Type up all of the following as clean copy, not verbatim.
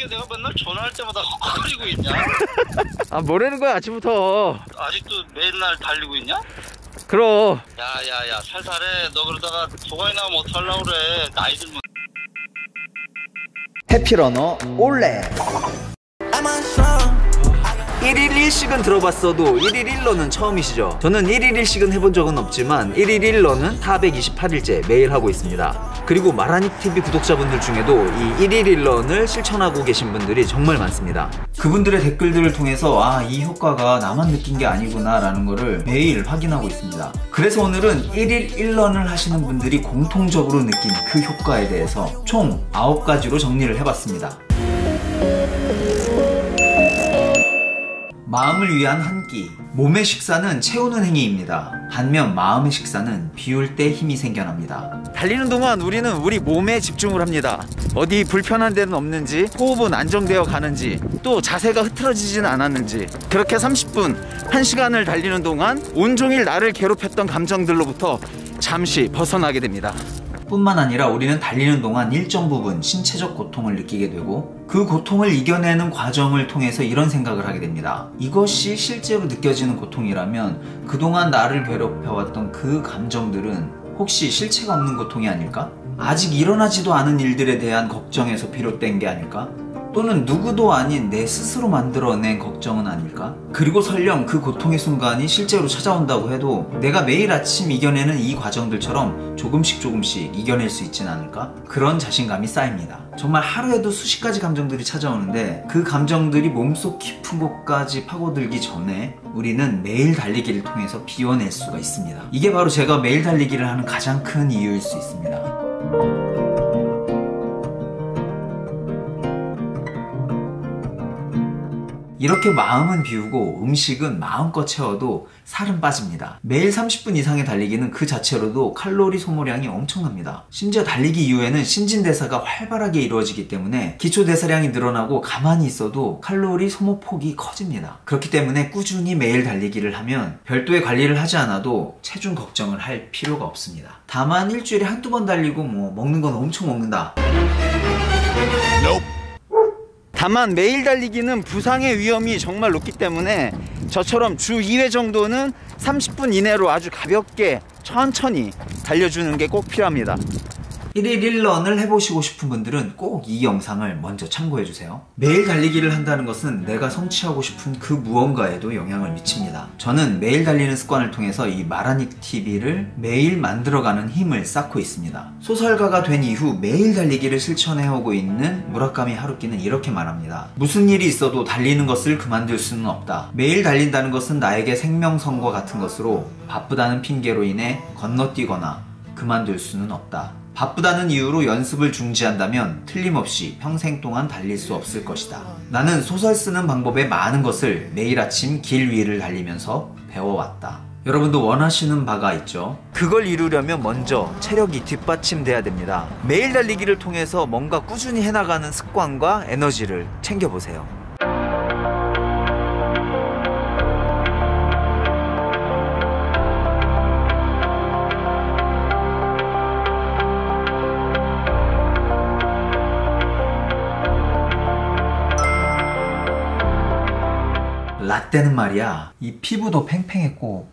어떻게 내가 맨날 전화할 때마다 헉헉거리고 있냐? 아, 뭐라는 거야 아침부터. 아직도 맨날 달리고 있냐? 그럼. 야야야 살살해. 너 그러다가 조각이 나오면 어떡하려고 그래. 나이 들면. 해피러너 올레. 1일 1식은 들어봤어도 1일 1런은 처음이시죠? 저는 1일 1식은 해본 적은 없지만 1일 1런은 428일째 매일 하고 있습니다. 그리고 마라닉TV 구독자분들 중에도 이 1일 1런을 실천하고 계신 분들이 정말 많습니다. 그분들의 댓글들을 통해서 아, 이 효과가 나만 느낀 게 아니구나 라는 거를 매일 확인하고 있습니다. 그래서 오늘은 1일 1런을 하시는 분들이 공통적으로 느낀 그 효과에 대해서 총 9가지로 정리를 해봤습니다. 마음을 위한 한 끼. 몸의 식사는 채우는 행위입니다. 반면 마음의 식사는 비울 때 힘이 생겨납니다. 달리는 동안 우리는 우리 몸에 집중을 합니다. 어디 불편한 데는 없는지, 호흡은 안정되어 가는지, 또 자세가 흐트러지진 않았는지. 그렇게 30분, 1시간을 달리는 동안 온종일 나를 괴롭혔던 감정들로부터 잠시 벗어나게 됩니다. 뿐만 아니라 우리는 달리는 동안 일정 부분 신체적 고통을 느끼게 되고 그 고통을 이겨내는 과정을 통해서 이런 생각을 하게 됩니다. 이것이 실제로 느껴지는 고통이라면 그동안 나를 괴롭혀왔던 그 감정들은 혹시 실체가 없는 고통이 아닐까? 아직 일어나지도 않은 일들에 대한 걱정에서 비롯된 게 아닐까? 또는 누구도 아닌 내 스스로 만들어낸 걱정은 아닐까? 그리고 설령 그 고통의 순간이 실제로 찾아온다고 해도 내가 매일 아침 이겨내는 이 과정들처럼 조금씩 이겨낼 수 있진 않을까? 그런 자신감이 쌓입니다. 정말 하루에도 수십 가지 감정들이 찾아오는데 그 감정들이 몸속 깊은 곳까지 파고들기 전에 우리는 매일 달리기를 통해서 비워낼 수가 있습니다. 이게 바로 제가 매일 달리기를 하는 가장 큰 이유일 수 있습니다. 이렇게 마음은 비우고 음식은 마음껏 채워도 살은 빠집니다. 매일 30분 이상의 달리기는 그 자체로도 칼로리 소모량이 엄청납니다. 심지어 달리기 이후에는 신진대사가 활발하게 이루어지기 때문에 기초대사량이 늘어나고 가만히 있어도 칼로리 소모폭이 커집니다. 그렇기 때문에 꾸준히 매일 달리기를 하면 별도의 관리를 하지 않아도 체중 걱정을 할 필요가 없습니다. 다만 일주일에 한두 번 달리고 먹는 건 엄청 먹는다. 다만 매일 달리기는 부상의 위험이 정말 높기 때문에 저처럼 주 2회 정도는 30분 이내로 아주 가볍게 천천히 달려주는 게 꼭 필요합니다. 1일 1런을 해보시고 싶은 분들은 꼭 이 영상을 먼저 참고해주세요. 매일 달리기를 한다는 것은 내가 성취하고 싶은 그 무언가에도 영향을 미칩니다. 저는 매일 달리는 습관을 통해서 이 마라닉TV를 매일 만들어가는 힘을 쌓고 있습니다. 소설가가 된 이후 매일 달리기를 실천해오고 있는 무라카미 하루키는 이렇게 말합니다. 무슨 일이 있어도 달리는 것을 그만둘 수는 없다. 매일 달린다는 것은 나에게 생명선과 같은 것으로 바쁘다는 핑계로 인해 건너뛰거나 그만둘 수는 없다. 바쁘다는 이유로 연습을 중지한다면 틀림없이 평생 동안 달릴 수 없을 것이다. 나는 소설 쓰는 방법의 많은 것을 매일 아침 길 위를 달리면서 배워왔다. 여러분도 원하시는 바가 있죠? 그걸 이루려면 먼저 체력이 뒷받침돼야 됩니다. 매일 달리기를 통해서 뭔가 꾸준히 해나가는 습관과 에너지를 챙겨보세요. 라떼는 말이야, 이 피부도 팽팽했고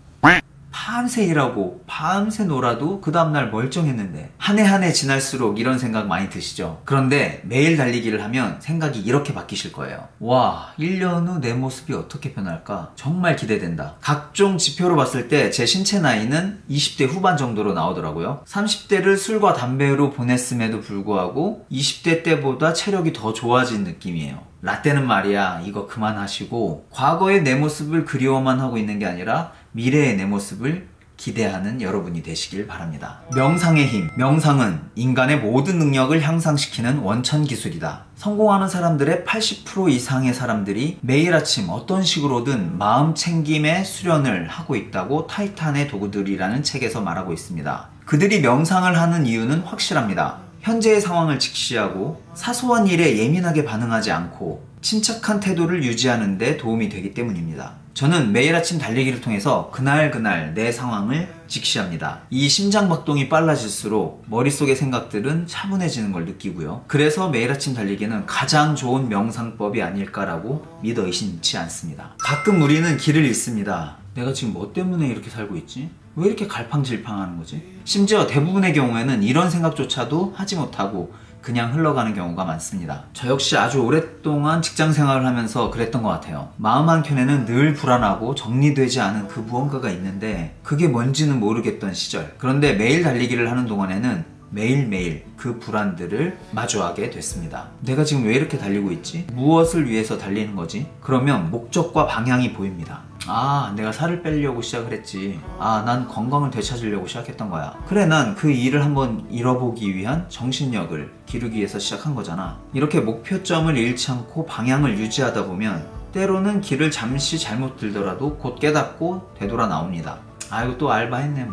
밤새 일하고 밤새 놀아도 그 다음날 멀쩡했는데 한 해 한 해 지날수록 이런 생각 많이 드시죠? 그런데 매일 달리기를 하면 생각이 이렇게 바뀌실 거예요. 와, 1년 후 내 모습이 어떻게 변할까? 정말 기대된다. 각종 지표로 봤을 때 제 신체 나이는 20대 후반 정도로 나오더라고요. 30대를 술과 담배로 보냈음에도 불구하고 20대 때보다 체력이 더 좋아진 느낌이에요. 라떼는 말이야, 이거 그만하시고 과거의 내 모습을 그리워만 하고 있는 게 아니라 미래의 내 모습을 기대하는 여러분이 되시길 바랍니다. 명상의 힘. 명상은 인간의 모든 능력을 향상시키는 원천 기술이다. 성공하는 사람들의 80% 이상의 사람들이 매일 아침 어떤 식으로든 마음 챙김의 수련을 하고 있다고 타이탄의 도구들이라는 책에서 말하고 있습니다. 그들이 명상을 하는 이유는 확실합니다. 현재의 상황을 직시하고 사소한 일에 예민하게 반응하지 않고 침착한 태도를 유지하는 데 도움이 되기 때문입니다. 저는 매일 아침 달리기를 통해서 그날 내 상황을 직시합니다. 이 심장박동이 빨라질수록 머릿속의 생각들은 차분해지는 걸 느끼고요. 그래서 매일 아침 달리기는 가장 좋은 명상법이 아닐까라고 믿어 의심치 않습니다. 가끔 우리는 길을 잃습니다. 내가 지금 뭐 때문에 이렇게 살고 있지? 왜 이렇게 갈팡질팡하는 거지? 심지어 대부분의 경우에는 이런 생각조차도 하지 못하고 그냥 흘러가는 경우가 많습니다. 저 역시 아주 오랫동안 직장 생활을 하면서 그랬던 것 같아요. 마음 한켠에는 늘 불안하고 정리되지 않은 그 무언가가 있는데 그게 뭔지는 모르겠던 시절. 그런데 매일 달리기를 하는 동안에는 매일매일 그 불안들을 마주하게 됐습니다. 내가 지금 왜 이렇게 달리고 있지? 무엇을 위해서 달리는 거지? 그러면 목적과 방향이 보입니다. 아, 내가 살을 빼려고 시작을 했지. 아, 난 건강을 되찾으려고 시작했던 거야. 그래, 난 그 일을 한번 잃어보기 위한 정신력을 기르기 위해서 시작한 거잖아. 이렇게 목표점을 잃지 않고 방향을 유지하다 보면 때로는 길을 잠시 잘못 들더라도 곧 깨닫고 되돌아 나옵니다. 아, 이거 또 알바했네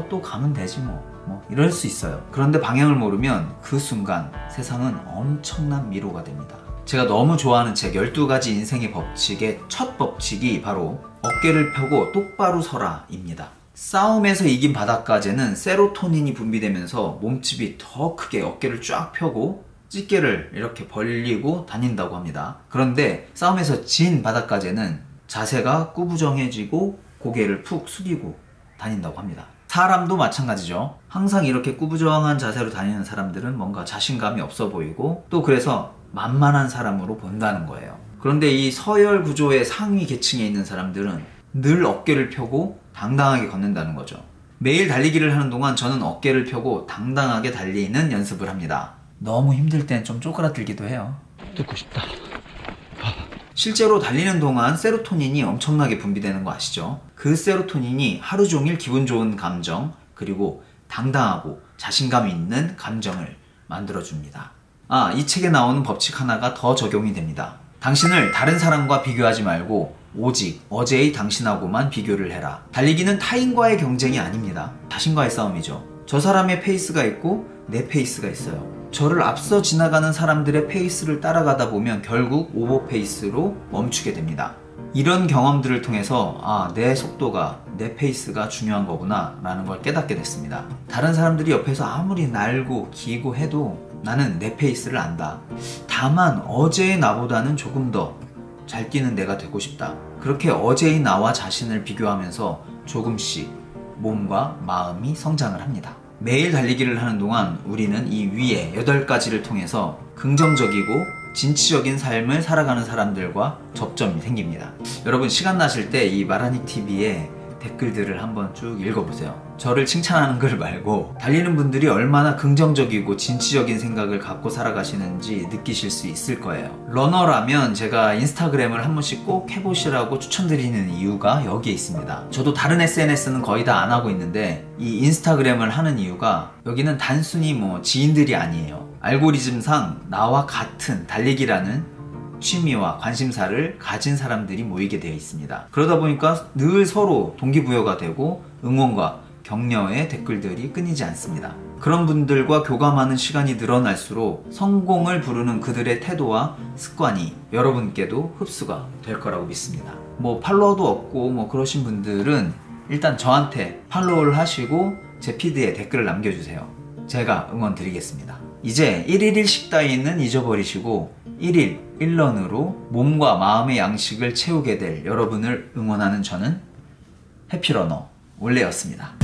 또 가면 되지 이럴 수 있어요. 그런데 방향을 모르면 그 순간 세상은 엄청난 미로가 됩니다. 제가 너무 좋아하는 책 12가지 인생의 법칙의 첫 법칙이 바로 어깨를 펴고 똑바로 서라 입니다. 싸움에서 이긴 바닷가재는 세로토닌이 분비되면서 몸집이 더 크게 어깨를 쫙 펴고 찌개를 이렇게 벌리고 다닌다고 합니다. 그런데 싸움에서 진 바닷가재는 자세가 꾸부정해지고 고개를 푹 숙이고 다닌다고 합니다. 사람도 마찬가지죠. 항상 이렇게 꾸부정한 자세로 다니는 사람들은 뭔가 자신감이 없어 보이고 또 그래서 만만한 사람으로 본다는 거예요. 그런데 이 서열 구조의 상위 계층에 있는 사람들은 늘 어깨를 펴고 당당하게 걷는다는 거죠. 매일 달리기를 하는 동안 저는 어깨를 펴고 당당하게 달리는 연습을 합니다. 너무 힘들 땐 좀 쪼그라들기도 해요. 듣고 싶다. 실제로 달리는 동안 세로토닌이 엄청나게 분비되는 거 아시죠? 그 세로토닌이 하루 종일 기분 좋은 감정, 그리고 당당하고 자신감 있는 감정을 만들어줍니다. 아, 이 책에 나오는 법칙 하나가 더 적용이 됩니다. 당신을 다른 사람과 비교하지 말고 오직 어제의 당신하고만 비교를 해라. 달리기는 타인과의 경쟁이 아닙니다. 자신과의 싸움이죠. 저 사람의 페이스가 있고 내 페이스가 있어요. 저를 앞서 지나가는 사람들의 페이스를 따라가다 보면 결국 오버페이스로 멈추게 됩니다. 이런 경험들을 통해서 아, 내 속도가, 내 페이스가 중요한 거구나 라는 걸 깨닫게 됐습니다. 다른 사람들이 옆에서 아무리 날고 기고 해도 나는 내 페이스를 안다. 다만 어제의 나보다는 조금 더 잘 뛰는 내가 되고 싶다. 그렇게 어제의 나와 자신을 비교하면서 조금씩 몸과 마음이 성장을 합니다. 매일 달리기를 하는 동안 우리는 이 위에 8가지를 통해서 긍정적이고 진취적인 삶을 살아가는 사람들과 접점이 생깁니다. 여러분 시간 나실 때 이 마라닉TV에 댓글들을 한번 쭉 읽어보세요. 저를 칭찬하는 글 말고 달리는 분들이 얼마나 긍정적이고 진취적인 생각을 갖고 살아가시는지 느끼실 수 있을 거예요. 러너라면 제가 인스타그램을 한 번씩 꼭 해보시라고 추천드리는 이유가 여기에 있습니다. 저도 다른 SNS는 거의 다 안 하고 있는데 이 인스타그램을 하는 이유가 여기는 단순히 지인들이 아니에요. 알고리즘상 나와 같은 달리기라는 취미와 관심사를 가진 사람들이 모이게 되어 있습니다. 그러다 보니까 늘 서로 동기부여가 되고 응원과 격려의 댓글들이 끊이지 않습니다. 그런 분들과 교감하는 시간이 늘어날수록 성공을 부르는 그들의 태도와 습관이 여러분께도 흡수가 될 거라고 믿습니다. 팔로워도 없고 그러신 분들은 일단 저한테 팔로우를 하시고 제 피드에 댓글을 남겨주세요. 제가 응원 드리겠습니다. 이제 1일 1식 따위는 잊어버리시고 1일 1런으로 몸과 마음의 양식을 채우게 될 여러분을 응원하는 저는 해피러너 올레였습니다.